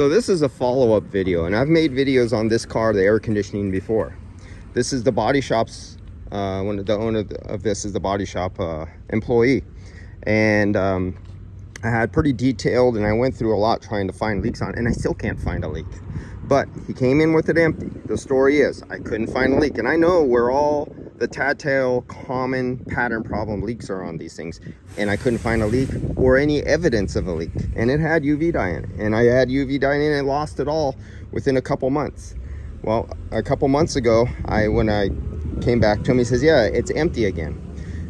So this is a follow-up video, and I've made videos on this car, the air conditioning, before. This is the body shop's, the owner of this is the body shop employee. And I had pretty detailed, and I went through a lot trying to find leaks on it, and I still can't find a leak. But he came in with it empty. The story is, I couldn't find a leak. And I know where all the Tad-Tail common pattern problem leaks are on these things. And I couldn't find a leak or any evidence of a leak. And it had UV dye in it. And I had UV dye in it and lost it all within a couple months. Well, a couple months ago, when I came back to him, he says, yeah, it's empty again.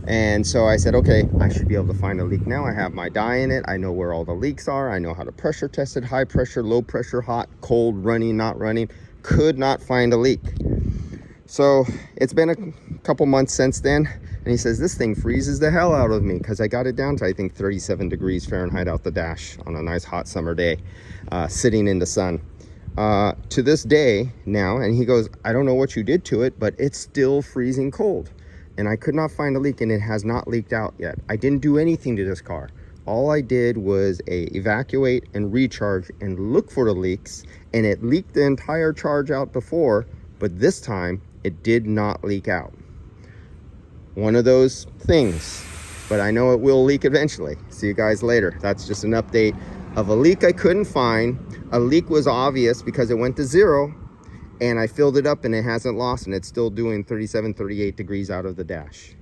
And so I said, okay, I should be able to find a leak now. I have my dye in it. I know where all the leaks are. I know how to pressure test it, high pressure, low pressure, hot, cold, running, not running. Could not find a leak. So it's been a couple months since then. And he says, this thing freezes the hell out of me, because I got it down to, I think, 37 degrees Fahrenheit out the dash on a nice hot summer day, sitting in the sun. To this day now, and he goes, I don't know what you did to it, but it's still freezing cold. And I could not find a leak, and it has not leaked out yet. I didn't do anything to this car. All I did was evacuate and recharge and look for the leaks, and it leaked the entire charge out before, but this time it did not leak out. One of those things, but I know it will leak eventually. See you guys later. That's just an update of a leak I couldn't find. A leak was obvious because it went to 0, and I filled it up and it hasn't lost, and it's still doing 37, 38 degrees out of the dash.